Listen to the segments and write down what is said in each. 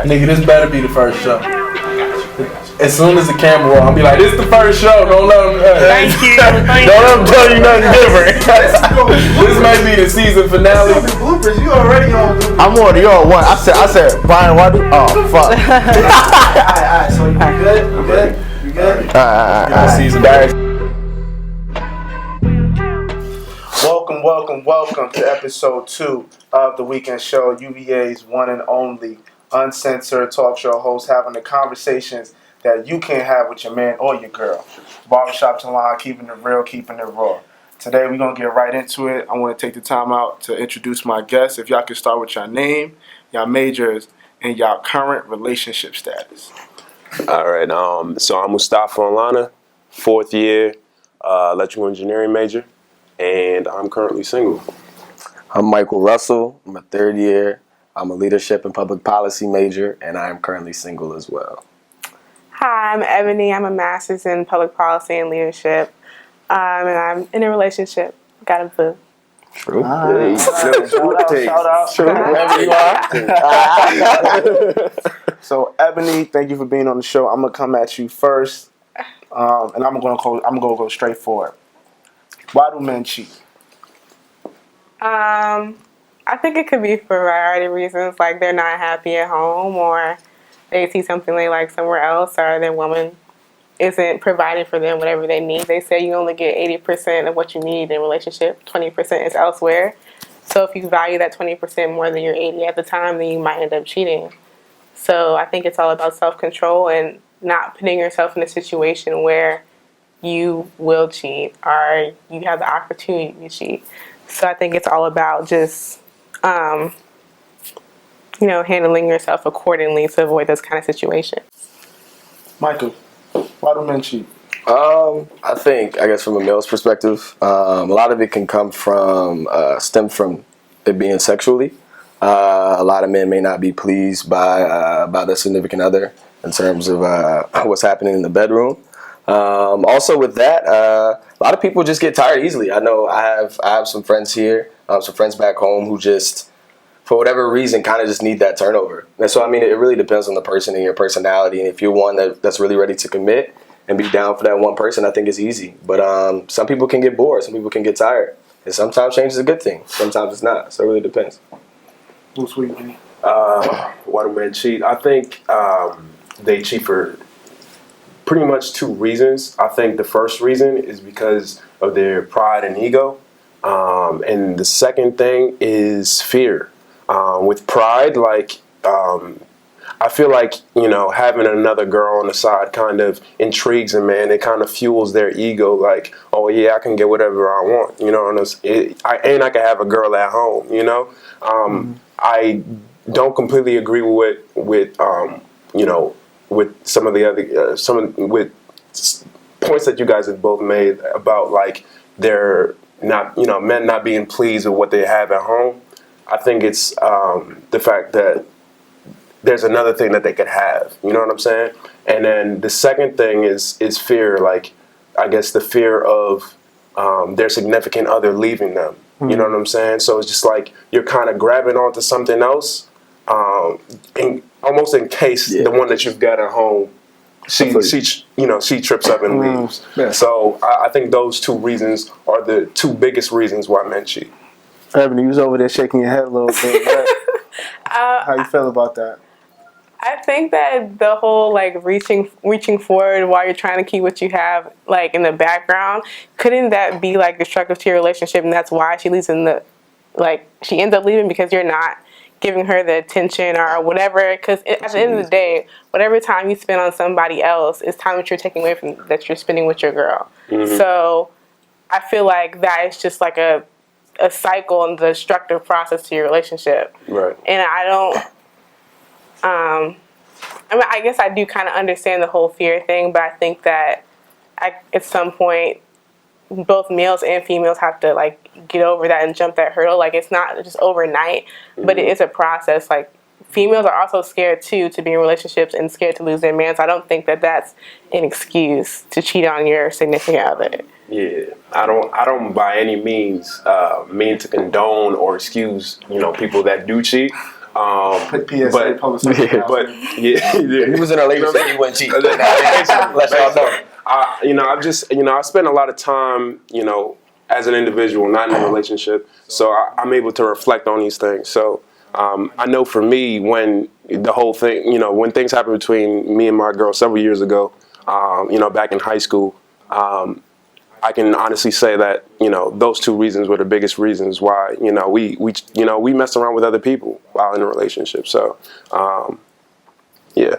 Nigga, this better be the first show. As soon as the camera roll, I'll be like, this is the first show. Don't let them. Thank you. Don't let them tell you nothing different. This might be the season finale. Bloopers, you already on bloopers. I'm already on one. I said, Brian, why do? Oh fuck. Alright, so you good? You good? Alright. Season Welcome to episode 2 of the weekend show. UVA's one and only uncensored talk show host, having the conversations that you can't have with your man or your girl. Barbershop Talon, keeping it real, keeping it raw. Today we're going to get right into it. I want to take the time out to introduce my guests. If y'all could start with your name, y'all majors, and y'all current relationship status. All right, so I'm Mustafa Alana, 4th year electrical engineering major, and I'm currently single. I'm Michael Russell. I'm a 3rd year. I'm a leadership and public policy major, and I am currently single as well. Hi, I'm Ebony. I'm a master's in public policy and leadership, and I'm in a relationship. Got a boo. True. Shout out. True. Wherever you are. So, Ebony, thank you for being on the show. I'm gonna come at you first, and I'm gonna go straight for it. Why do men cheat? I think it could be for a variety of reasons, like they're not happy at home, or they see something they like somewhere else, or their woman isn't providing for them whatever they need. They say you only get 80% of what you need in a relationship, 20% is elsewhere. So if you value that 20% more than your 80 at the time, then you might end up cheating. So I think it's all about self-control and not putting yourself in a situation where you will cheat or you have the opportunity to cheat. So I think it's all about just, handling yourself accordingly to avoid those kind of situations. Michael, why do men cheat? I guess from a male's perspective, a lot of it can come from, stem from it being sexually. A lot of men may not be pleased by their significant other in terms of what's happening in the bedroom. Also with that, a lot of people just get tired easily. I know I have some friends here, some friends back home who just, for whatever reason, kind of just need that turnover. And so, it really depends on the person and your personality. And if you're one that's really ready to commit and be down for that one person, I think it's easy. But some people can get bored. Some people can get tired. And sometimes change is a good thing. Sometimes it's not. So it really depends. Who's sweet, man? Why do men cheat? I think they cheat for pretty much 2 reasons. I think the first reason is because of their pride and ego. And the second thing is fear. With pride, I feel like, having another girl on the side kind of intrigues a man. It kind of fuels their ego, like, oh yeah, I can get whatever I want, and I can have a girl at home, I don't completely agree with some of the other, with points that you guys have both made about, like, they're not, men not being pleased with what they have at home. I think it's the fact that there's another thing that they could have, you know what I'm saying? And then the second thing is fear, like, I guess the fear of their significant other leaving them, you know what I'm saying? So it's just like you're kind of grabbing onto something else, almost in case the one that you've got at home, she trips up and leaves. Yeah. So I think those 2 reasons are the 2 biggest reasons why men cheat. Ebony, you was over there shaking your head a little bit. Right? How you feel about that? I think that the whole reaching forward while you're trying to keep what you have in the background, couldn't that be destructive to your relationship? And that's why she leaves she ends up leaving because you're not giving her the attention or whatever. Because at the end of the day, whatever time you spend on somebody else is time that you're taking away from that you're spending with your girl. Mm-hmm. So I feel like that is just a cycle and the destructive process to your relationship. Right. And I don't. I guess I do kind of understand the whole fear thing, but I think that at some point, both males and females have to get over that and jump that hurdle. It's not just overnight, but it is a process. Females are also scared too to be in relationships and scared to lose their man. So I don't think that that's an excuse to cheat on your significant other. Yeah, I don't by any means mean to condone or excuse people that do cheat. Put PSA, public safety But announcement. yeah, If he was in a relationship, he wouldn't cheat. Let y'all know. I spend a lot of time, as an individual, not in a relationship, so I'm able to reflect on these things. So I know for me, when the whole thing, when things happened between me and my girl several years ago, back in high school, I can honestly say that those two reasons were the biggest reasons why we messed around with other people while in a relationship. So yeah.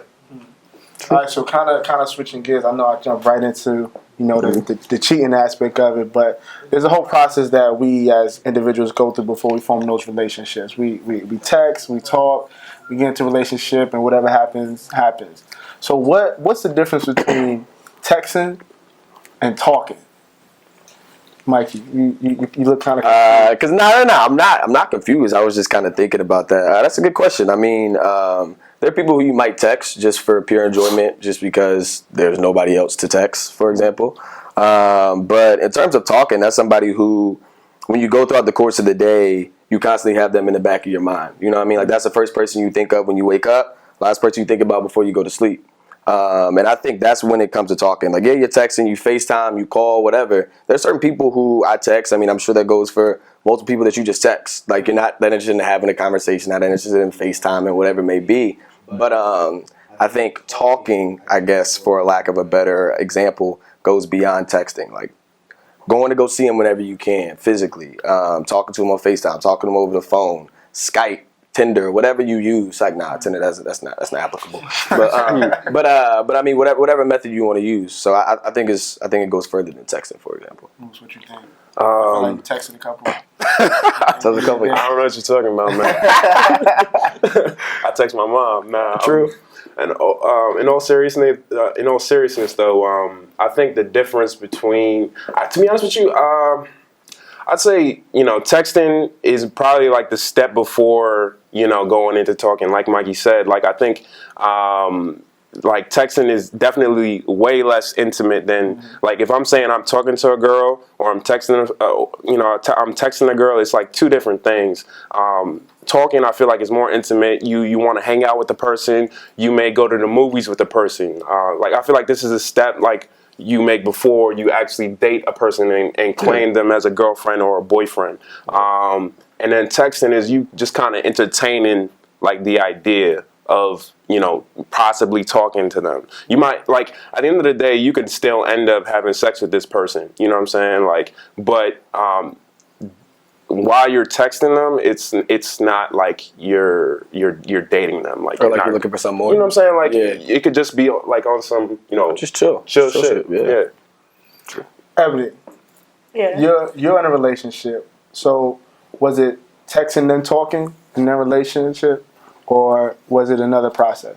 All right, so kind of switching gears. I know I jumped right into the cheating aspect of it, but there's a whole process that we as individuals go through before we form those relationships. We text, we talk, we get into a relationship, and whatever happens. So what's the difference between texting and talking? Mikey, you look kind of because I'm not confused. I was just kind of thinking about that. That's a good question. I mean, there are people who you might text just for pure enjoyment, just because there's nobody else to text, for example. But in terms of talking, that's somebody who, when you go throughout the course of the day, you constantly have them in the back of your mind. You know what I mean? Like, that's the first person you think of when you wake up, last person you think about before you go to sleep. And I think that's when it comes to talking. Like, yeah, you're texting, you FaceTime, you call, whatever. There's certain people who I text. I mean, I'm sure that goes for multiple people that you just text. Like, you're not that interested in having a conversation, not interested in FaceTime and whatever it may be. But I think talking, I guess, for a lack of a better example, goes beyond texting. Like, going to go see him whenever you can, physically. Talking to him on FaceTime, talking to him over the phone, Skype, Tinder, whatever you use. Like, nah, Tinder, that's not applicable. But I mean, whatever method you want to use. So I think it goes further than texting, for example. What's what you think? I feel like you texted a couple. So there's a couple. I don't know what you're talking about, man. I text my mom. Nah, True. And in all seriousness, though, I think the difference between, to be honest with you, I'd say texting is probably like the step before going into talking. Like Mikey said, like I think like texting is definitely way less intimate than like if I'm saying I'm talking to a girl or I'm texting I'm texting a girl. It's like two different things. Talking, I feel like, is more intimate. You want to hang out with the person. You may go to the movies with the person. Like I feel like this is a step like you make before you actually date a person and claim them as a girlfriend or a boyfriend. And then texting is you just kind of entertaining like the idea of possibly talking to them. You might, like, at the end of the day, you could still end up having sex with this person. You know what I'm saying? Like, but while you're texting them, it's not like you're dating them. Like, Or like you're looking for some more. You know what I'm saying? Like, it could just be like on some just chill shit. Yeah. Ebony, Yeah. you're in a relationship. So was it texting then talking in that relationship, or was it another process?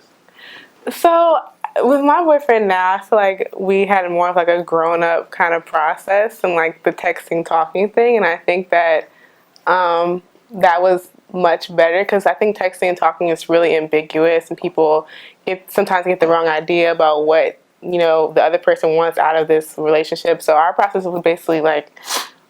So with my boyfriend now, I feel like we had more of like a grown up kind of process and like the texting talking thing, and I think that that was much better because I think texting and talking is really ambiguous, and people sometimes get the wrong idea about what the other person wants out of this relationship. So our process was basically like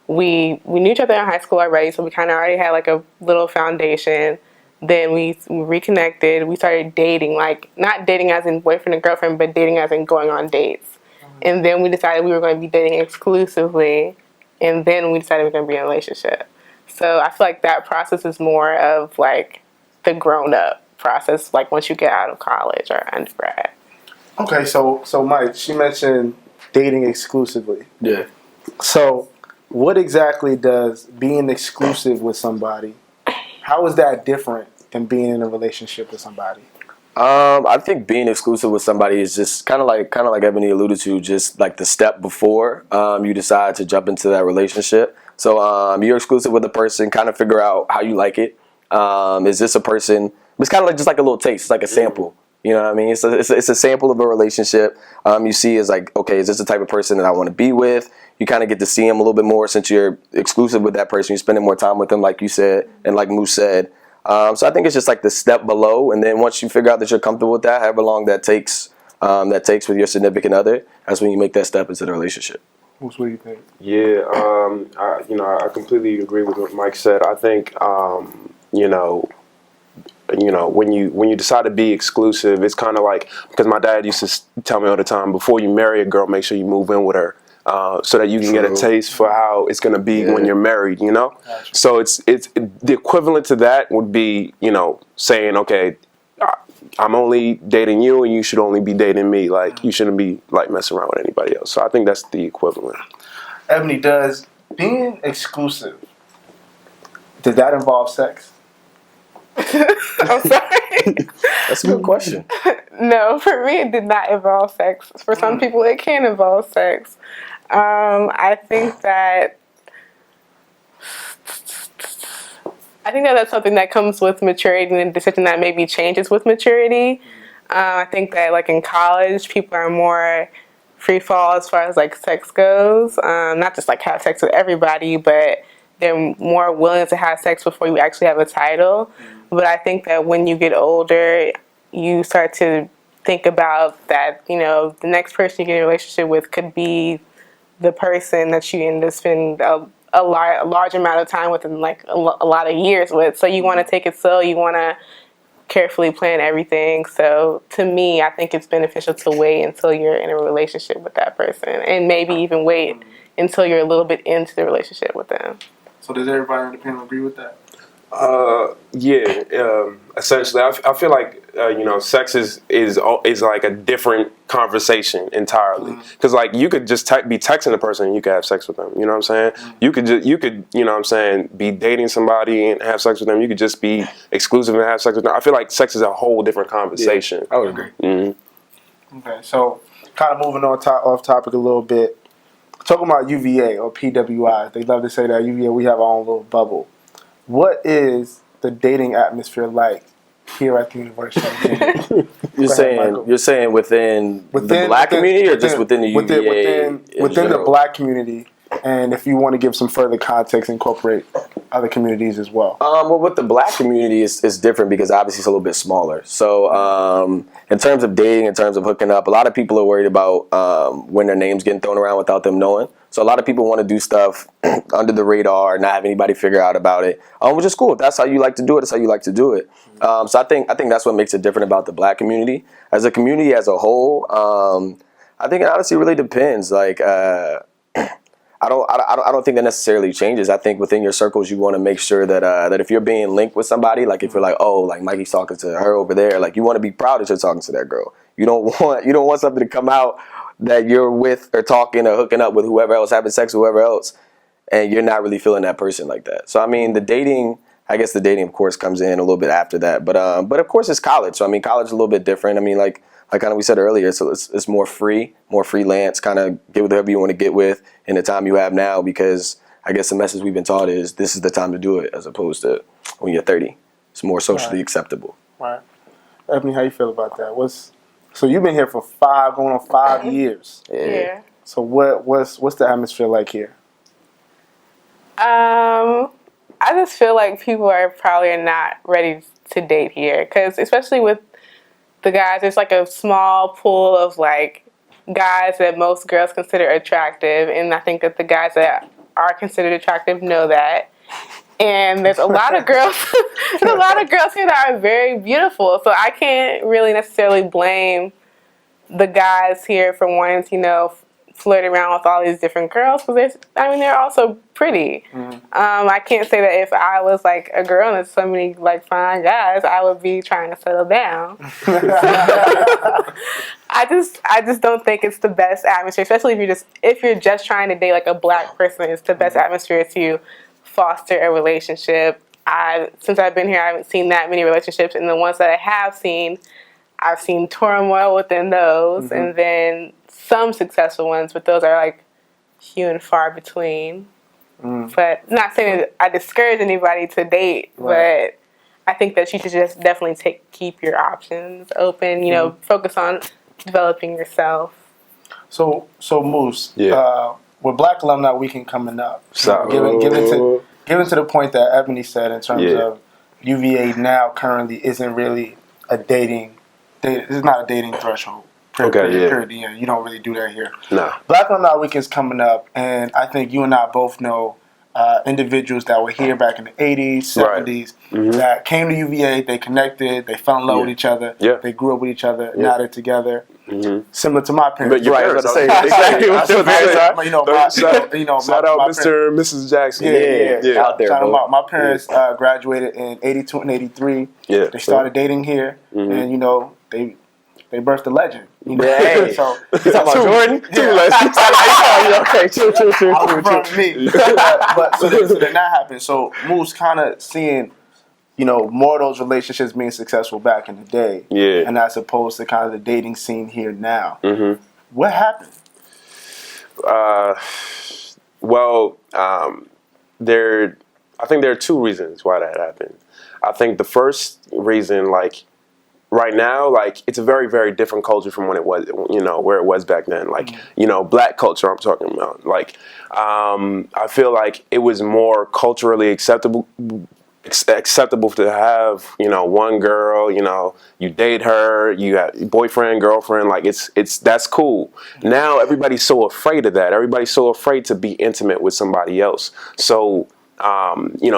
we knew each other in high school already, so we kind of already had like a little foundation. Then we reconnected. We started dating, like not dating as in boyfriend and girlfriend, but dating as in going on dates. And then we decided we were going to be dating exclusively. And then we decided we were going to be in a relationship. So I feel like that process is more of like the grown up process, like once you get out of college or undergrad. Okay, so Mike, she mentioned dating exclusively. Yeah. So what exactly does being exclusive with somebody, how is that different than being in a relationship with somebody? I think being exclusive with somebody is just kind of like Ebony alluded to, just like the step before you decide to jump into that relationship. So you're exclusive with a person, kind of figure out how you like it. Is this a person? It's kind of like just like a little taste, it's like a sample. You know what I mean? It's a sample of a relationship. You see is like, okay, is this the type of person that I want to be with? You kind of get to see him a little bit more since you're exclusive with that person. You're spending more time with them, like you said, and like Moose said. So I think it's just like the step below, and then once you figure out that you're comfortable with that, however long that takes with your significant other, that's when you make that step into the relationship. What do you think? Yeah, I completely agree with what Mike said. I think you know, when you decide to be exclusive, it's kind of like, because my dad used to tell me all the time, before you marry a girl, make sure you move in with her, so that you can get a taste for how it's gonna be when you're married, you know. Gotcha. So it's the equivalent to that would be, you know, saying, okay, I'm only dating you and you should only be dating me. Like, you shouldn't be like messing around with anybody else. So I think that's the equivalent. Ebony, does being exclusive, does that involve sex? I'm sorry. That's a good question. No, for me, it did not involve sex. For some people, it can involve sex. I think that that's something that comes with maturity and a decision that maybe changes with maturity. I think that, like, in college, people are more free fall as far as, like, sex goes. Not just, like, have sex with everybody, but they're more willing to have sex before you actually have a title. But I think that when you get older, you start to think about that, you know, the next person you get in a relationship with could be the person that you end up spending a large amount of time with and, like, a lot of years with. So you want to take it slow. You want to carefully plan everything. So to me, I think it's beneficial to wait until you're in a relationship with that person, and maybe even wait until you're a little bit into the relationship with them. So does everybody on the panel agree with that? Essentially, I feel like you know, sex is like a different conversation entirely. Because like, you could just be texting a person and you could have sex with them. You know what I'm saying? You could you know what I'm saying, be dating somebody and have sex with them. You could just be exclusive and have sex with them. I feel like sex is a whole different conversation. I would agree. Okay, so kind of moving on off topic a little bit. Talking about UVA or PWI, they love to say that UVA, we have our own little bubble. What is the dating atmosphere like here at the University of Virginia? You're saying within the black community, or just within the UVA? Within the black community, and if you want to give some further context, incorporate other communities as well. Well, with the black community, it's different because obviously it's a little bit smaller. So in terms of dating, in terms of hooking up, a lot of people are worried about when their name's getting thrown around without them knowing. So a lot of people want to do stuff under the radar, not have anybody figure out about it, which is cool. If that's how you like to do it, that's how you like to do it. So I think that's what makes it different about the black community. As a community as a whole, I think it honestly really depends. Like, I don't think that necessarily changes. I think within your circles, you want to make sure that that if you're being linked with somebody, like if you're like, oh, like Mikey's talking to her over there, like you want to be proud that you're talking to that girl. You don't want something to come out that you're with or talking or hooking up with whoever else, having sex with whoever else, and you're not really feeling that person like that. So I mean, the dating of course comes in a little bit after that, but of course it's college. So I mean, college is a little bit different. I mean, like kind of we said earlier, so it's more free, more freelance, kind of get with whoever you want to get with in the time you have now, because I guess the message we've been taught is this is the time to do it, as opposed to when you're 30. It's more socially acceptable. Right. Ebony, how you feel about that? So you've been here for going on 5 years. Yeah. So what's the atmosphere like here? I just feel like people are probably not ready to date here, because especially with the guys, there's like a small pool of like guys that most girls consider attractive, and I think that the guys that are considered attractive know that. And there's a lot of girls, here that are very beautiful. So I can't really necessarily blame the guys here for wanting to, you know, flirt around with all these different girls, because they're also pretty. I can't say that if I was like a girl and there's so many like fine guys, I would be trying to settle down. I just don't think it's the best atmosphere, especially if you're just trying to date like a black person. It's the best atmosphere to foster a relationship. Since I've been here, I haven't seen that many relationships, and the ones that I have seen, I've seen turmoil within those, and then some successful ones, but those are like few and far between. But not saying that I discourage anybody to date, but I think that you should just definitely keep your options open. You know, focus on developing yourself. So Moose, with Black Alumni Weekend coming up, So given to the point that Ebony said in terms of UVA now currently isn't really it's not a dating threshold. Period. You don't really do that here. Nah. Black Alumni Weekend's coming up, and I think you and I both know individuals that were here back in the 80s, Right. 70s, that came to UVA, they connected, they fell in love with each other, they grew up with each other, now they're together. Similar to my parents. But your parents, I was I about was to say, saying, exactly what I was your parents saying, are. shout out my Mr. and Mrs. Jackson. Yeah. out there, Shout bro. out my parents graduated in 82 and 83. Yeah, They started dating here, and they birthed a legend. Hey. So You talking about Jordan? Yeah. Okay, true. I was in front of me. But so then that happened. So Moose kind of seeing, more of those relationships being successful back in the day. Yeah. And as opposed to kind of the dating scene here now. What happened? I think there are two reasons why that happened. I think the first reason, like, right now, like, it's a very, very different culture from when it was, where it was back then. Like, black culture I'm talking about. Like, I feel like it was more culturally acceptable to have, one girl, you date her, you have boyfriend, girlfriend, like that's cool. Now everybody's so afraid of that. Everybody's so afraid to be intimate with somebody else. So,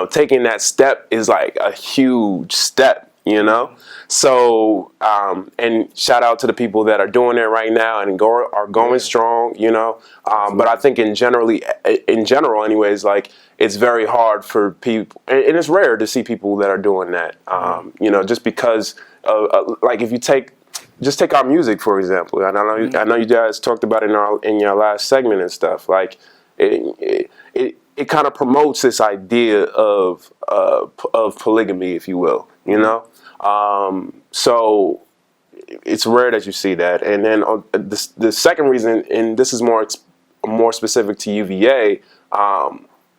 taking that step is like a huge step. So, and shout out to the people that are doing it right now and are going strong, but I think in general anyways, like, it's very hard for people, and it's rare to see people that are doing that, just because like, if you take our music, for example, and I know you guys talked about it in your last segment and stuff, like, it kind of promotes this idea of polygamy, if you will, so it's rare that you see that. And then the second reason, and this is more specific to UVA,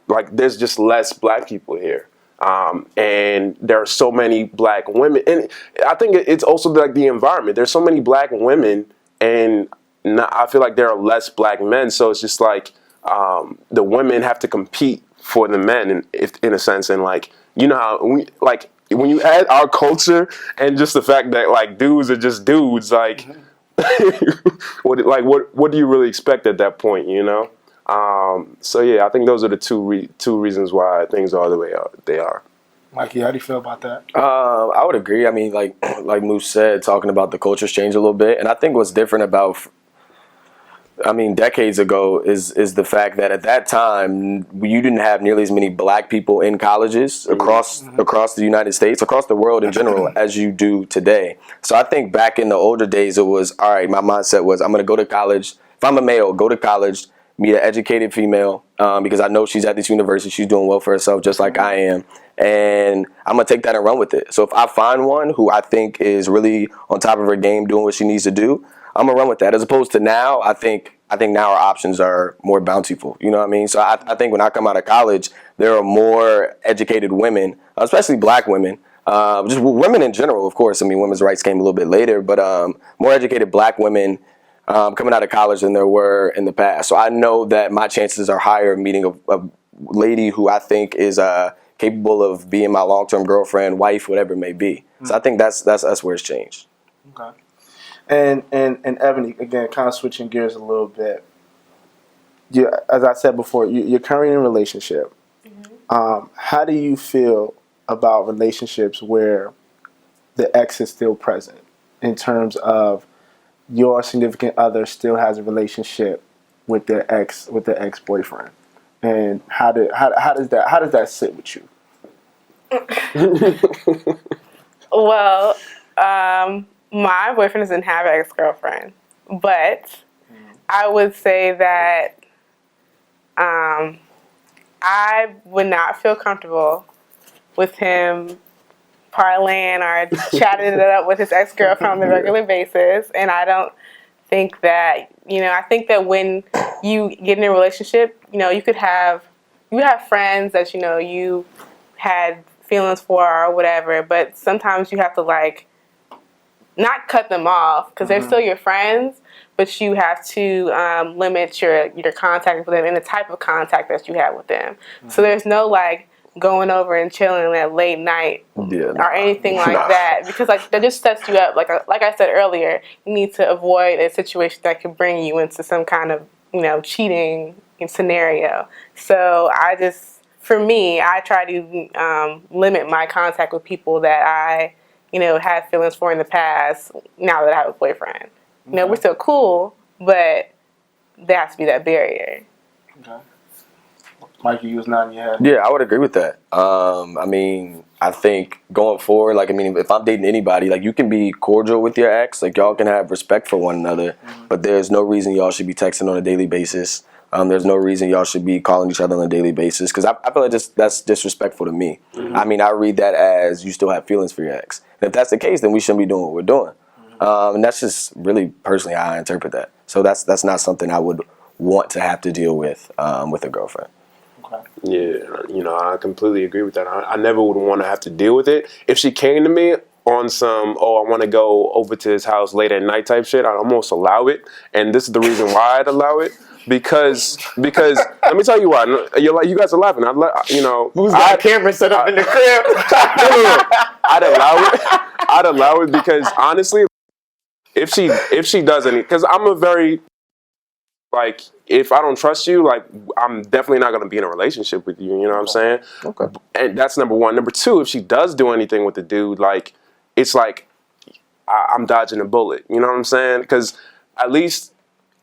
like, there's just less black people here. And there are so many black women, and I think it's also like the environment. There's so many black women, and I feel like there are less black men. So it's just like, the women have to compete for the men, in a sense. And, like, how when you add our culture and just the fact that, like, dudes are just dudes, like, what do you really expect at that point, So yeah, I think those are the two reasons why things are the way they are. Mikey, how do you feel about that? I would agree. I mean, like Moose said, talking about the culture's changed a little bit, and I think what's different about, decades ago is the fact that at that time you didn't have nearly as many black people in colleges across the United States, across the world in general, as you do today. So I think back in the older days, it was, all right, my mindset was, I'm going to go to college. If I'm a male, go to college, meet an educated female, because I know she's at this university, she's doing well for herself just like I am, and I'm going to take that and run with it. So if I find one who I think is really on top of her game, doing what she needs to do, I'm gonna run with that. As opposed to now, I think now our options are more bountiful. You know what I mean? So I think when I come out of college, there are more educated women, especially black women, just women in general, of course. I mean, women's rights came a little bit later, but more educated black women coming out of college than there were in the past. So I know that my chances are higher of meeting a lady who I think is capable of being my long-term girlfriend, wife, whatever it may be. So I think that's where it's changed. Okay. And Ebony, again, kind of switching gears a little bit. As I said before, you're currently in a relationship. How do you feel about relationships where the ex is still present, in terms of your significant other still has a relationship with their ex-boyfriend, and how does that sit with you? Well, my boyfriend doesn't have an ex-girlfriend, but I would say that I would not feel comfortable with him parlaying or chatting it up with his ex-girlfriend on a regular basis. And I don't think that, I think that when you get in a relationship, you have friends that, you had feelings for or whatever, but sometimes you have to, like, not cut them off, because they're still your friends, but you have to limit your contact with them and the type of contact that you have with them. So there's no, like, going over and chilling at late night or anything like that, because, like, that just sets you up. Like I said earlier, you need to avoid a situation that could bring you into some kind of cheating scenario. So I just for me, I try to limit my contact with people that I, had feelings for in the past. Now that I have a boyfriend, we're still cool, but there has to be that barrier. Okay. Mikey, you was nodding your head. Yeah, I would agree with that. I mean, I think going forward, if I'm dating anybody, you can be cordial with your ex, y'all can have respect for one another, but there's no reason y'all should be texting on a daily basis. There's no reason y'all should be calling each other on a daily basis, because I feel like that's disrespectful to me. I mean, I read that as you still have feelings for your ex. And if that's the case, then we shouldn't be doing what we're doing. And that's just really personally how I interpret that. So that's not something I would want to have to deal with a girlfriend. Yeah, I completely agree with that. I never would want to have to deal with it. If she came to me on some, I want to go over to his house late at night type shit, I'd almost allow it. And this is the reason why I'd allow it. Because let me tell you why. You guys are laughing. Who's got a camera set up in the crib? No. I'd allow it because honestly, if she does any, because I'm a very if I don't trust you, I'm definitely not going to be in a relationship with you. You know what I'm saying? Okay. And that's number one. Number two, if she does do anything with the dude, it's I'm dodging a bullet. You know what I'm saying? Because at least,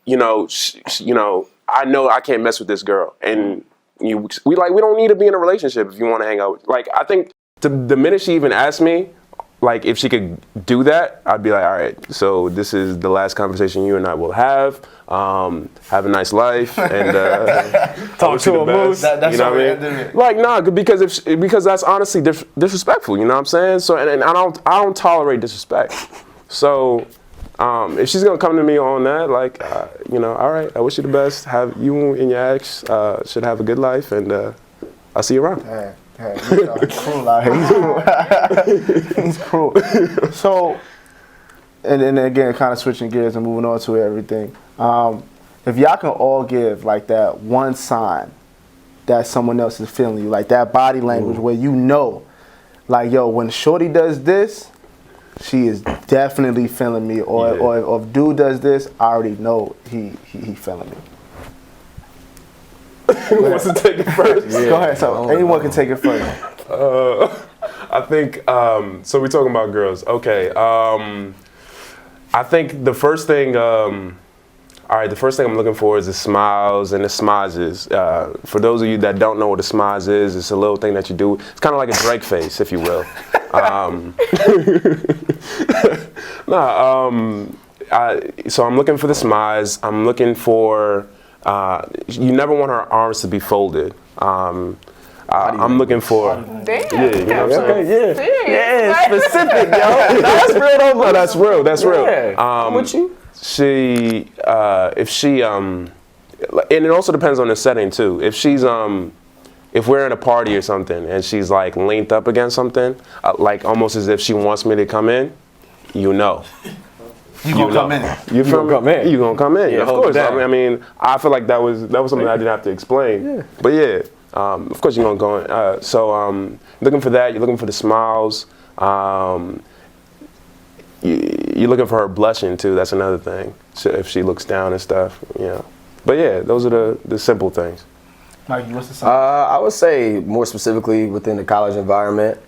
I know I can't mess with this girl, and we don't need to be in a relationship if you want to hang out. I think the minute she even asked me, if she could do that, I'd be like, all right, so this is the last conversation you and I will have. Have a nice life and talk to a moose. That's you know what I mean? Because that's honestly disrespectful. You know what I'm saying? So and I don't tolerate disrespect. So if she's gonna come to me on that, all right, I wish you the best. Have you and your ex should have a good life, and I'll see you around. Hey, he's cruel out here. He's cruel. So, and then again, kind of switching gears and moving on to everything. If y'all can all give that one sign that someone else is feeling you, that body language where when Shorty does this, she is definitely feeling me, or if dude does this, I already know he feeling me. Who wants to take it first? Yeah. Go ahead. So anyone can take it first. I think so. We're talking about girls. Okay. I think the first thing. The first thing I'm looking for is the smiles and the smizes. For those of you that don't know what a smize is, it's a little thing that you do. It's kind of like a Drake face, if you will. So I'm looking for the smize. I'm looking for. You never want her arms to be folded. I'm looking for. Damn. Yeah, you know what I'm saying? Yeah, specific, yo. That's real, though. No, that's real. That's real. Yeah. I'm with you. If she, and it also depends on the setting too. If she's, if we're in a party or something and she's leaned up against something, almost as if she wants me to come in, You gonna come in. You feel me? You gonna come in? Yeah, of course. I mean, I feel like that was something I didn't have to explain. Yeah. But yeah, of course you're gonna go in. So looking for that. You're looking for the smiles. You're looking for her blushing too. That's another thing. So if she looks down and stuff, But yeah, those are the simple things. Mikey, what's the sign? I would say more specifically within the college environment,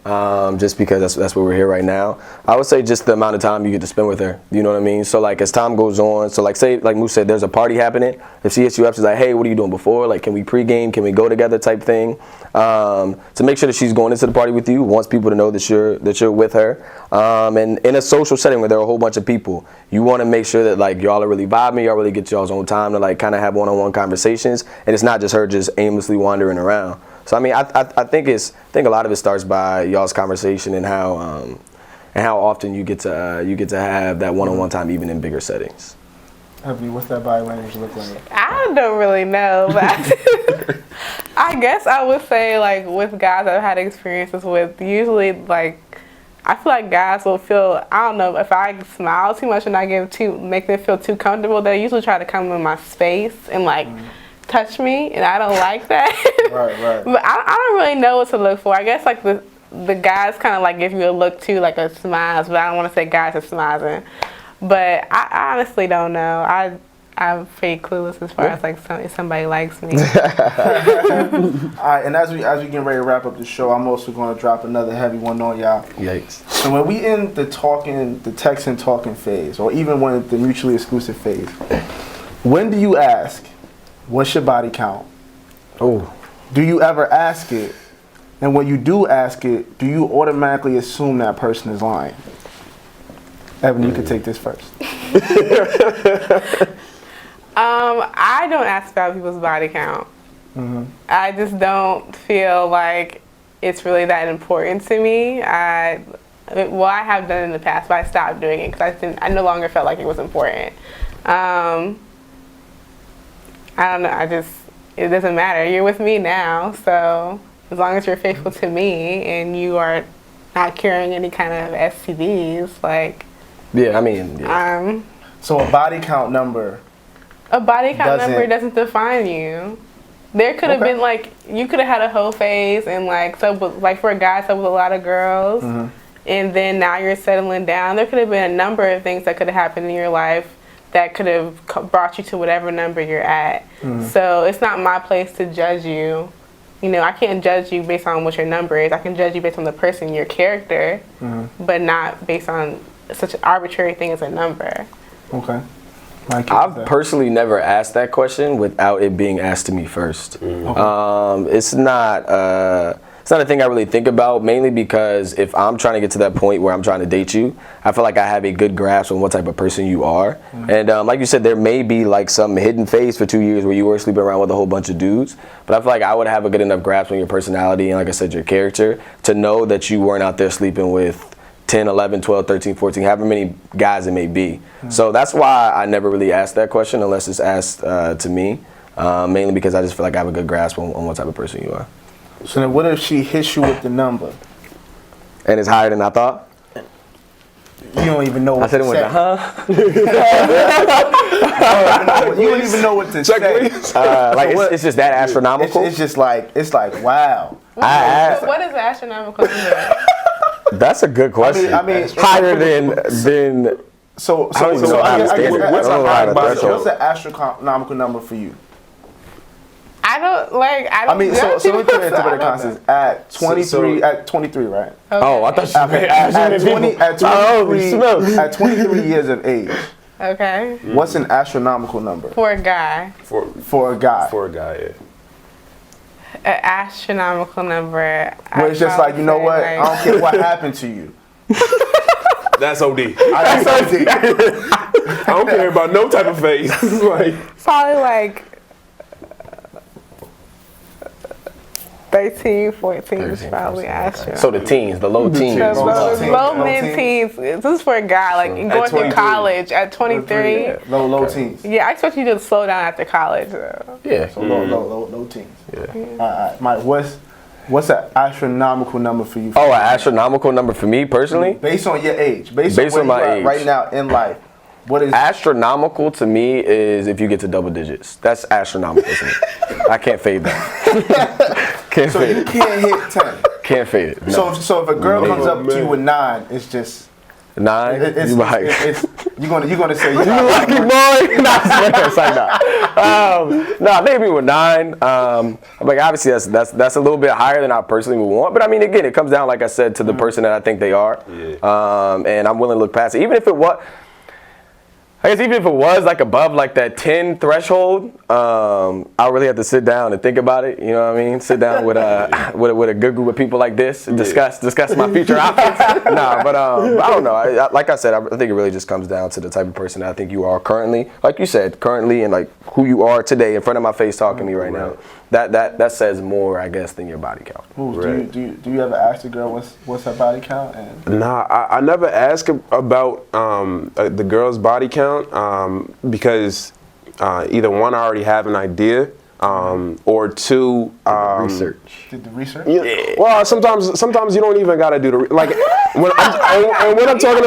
just because that's where we're here right now. I would say just the amount of time you get to spend with her. You know what I mean? So as time goes on, so say Moose said, there's a party happening. If she hits you up, she's like, hey, what are you doing before? Can we pregame? Can we go together? Type thing. To make sure that she's going into the party with you, wants people to know that you're with her. And in a social setting where there are a whole bunch of people, you want to make sure that y'all are really vibing, y'all really get y'all's own time to kind of have one-on-one conversations, and it's not just her just aimlessly wandering around. So I mean, I think a lot of it starts by y'all's conversation and how often you get to have that one-on-one time even in bigger settings. Abby, what's that body language look like? I don't really know, but I guess I would say with guys I've had experiences with, usually I feel like guys will feel, I don't know, if I smile too much and I make them feel too comfortable, they usually try to come in my space and touch me, and I don't like that. Right. But I don't really know what to look for. I guess the guys kind of give you a look too, a smize, but I don't want to say guys are smizing. But I honestly don't know. I I'm pretty clueless as far as like if somebody likes me. All right, and as we get ready to wrap up the show, I'm also going to drop another heavy one on y'all. Yikes. So when we in the texting talking phase, or even when the mutually exclusive phase, when do you ask, what's your body count? Oh. Do you ever ask it? And when you do ask it, do you automatically assume that person is lying? Evan, you can take this first. I don't ask about people's body count. Mm-hmm. I just don't feel like it's really that important to me. I have done it in the past, but I stopped doing it because I no longer felt like it was important. I don't know. It doesn't matter. You're with me now, so as long as you're faithful to me and you are not carrying any kind of STDs, like. Yeah, I mean. Yeah. So a body count number. A body count number doesn't define you. There could have been like you could have had a whole phase and like for a guy slept with a lot of girls, and then now you're settling down. There could have been a number of things that could have happened in your life that could have brought you to whatever number you're at. So it's not my place to judge you. You know, I can't judge you based on what your number is. I can judge you based on the person, your character, but not based on such an arbitrary thing as a number. Okay. I've personally never asked that question without it being asked to me first. Okay. It's not a thing I really think about, mainly because if I'm trying to get to that point where I'm trying to date you, I feel like I have a good grasp on what type of person you are. And like you said, there may be like some hidden phase for 2 years where you were sleeping around with a whole bunch of dudes, but I feel like I would have a good enough grasp on your personality and, like I said, your character to know that you weren't out there sleeping with 10, 11, 12, 13, 14, however many guys it may be. So that's why I never really asked that question unless it's asked to me, mainly because I just feel like I have a good grasp on what type of person you are. So then what if she hits you with the number? And it's higher than I thought? You don't even know what I said to it say. You don't even know what to say. It's just that astronomical? It's just like, wow. What is astronomical? That's a good question. I mean higher than So I don't even know how to stand it. what's What's the astronomical number for you? I don't mean, so let me put it into better context. At 23, at 23, right? Okay. Oh, I thought at 23 years of age. Okay. What's an astronomical number For a guy. for a guy? For a guy, yeah. An astronomical number. Where it's just like, you know what? I don't care what happened to you. That's OD. That's OD. I don't care about no type of face. Like probably like 13, 14 is probably astronomical. So the teens, the low teens. Low mid-teens. This is for a guy, like going through college at 23. Low teens. Yeah, I expect you to slow down after college, though. Yeah. So low teens. Yeah. All right, Mike, what's an astronomical number for you? Oh, an astronomical number for me personally? Based on your age. Based on my age. Right now in life. What is astronomical to me is if you get to double digits. That's astronomical to me. I can't fade that. So you can't hit 10. Can't fade it. No. So if a girl comes up to you with 9, it's just 9. you're gonna say you lucky boy. It's like that. Maybe with 9. Like obviously that's a little bit higher than I personally would want. But I mean, again, it comes down, like I said, to the person that I think they are. Yeah. And I'm willing to look past it, even if it was. I guess even if it was like above like that 10 threshold, I really have to sit down and think about it. You know what I mean? Sit down with a good group of people like this and discuss my future options. But I don't know. Like I said, I think it really just comes down to the type of person that I think you are currently. Like you said, currently, and like who you are today in front of my face talking to me right now. That says more, I guess, than your body count. Right. Do you ever ask the girl what's her body count? Nah, I never ask about the girl's body count because either one, I already have an idea, or two, research. Did the research? Yeah. Well, sometimes you don't even gotta do the like. When I'm talking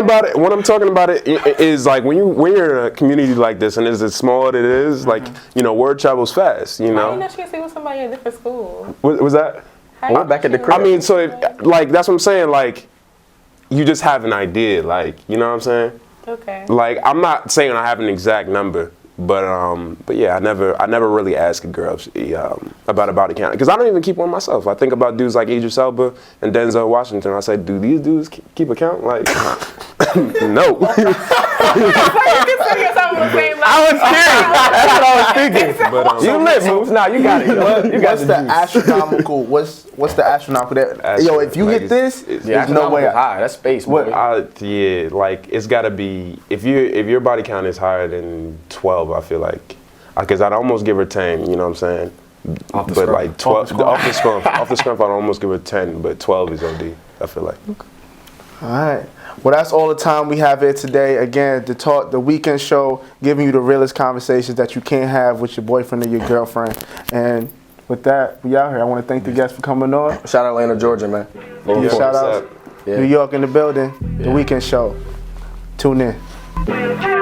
about it is like when you're in a community like this and it's as small as it is, like word travels fast. You know. How do you know she can sleep with somebody in a different school? What was that? Back at the crib. I mean, so like that's what I'm saying. Like, you just have an idea. Like, you know what I'm saying? Okay. Like, I'm not saying I have an exact number. But yeah, I never really ask a girl if she, about a body count because I don't even keep one myself. I think about dudes like Idris Elba and Denzel Washington. I say, do these dudes keep a count? Like, no. I was curious. That's what I was thinking. But, You lit, Moose. Nah, you got it. You got What's the astronomical? What's the astronomical? Yo, if you Like, hit this, it's there's no way. high. That's space. What? Boy. Yeah, like it's gotta be if your body count is higher than 12, I feel like, because I'd almost give her 10. You know what I'm saying? Off the But scrum. like 12 off the scrum, I'd almost give her 10, but 12 is OD. I feel like. All right. Well, that's all the time we have here today. Again, the weekend show, giving you the realest conversations that you can't have with your boyfriend or your girlfriend. And with that, we out here. I want to thank the guests for coming on. Shout out Atlanta, Georgia, man. Yeah, shout What's out up? Yeah. New York in the building. The weekend show. Tune in.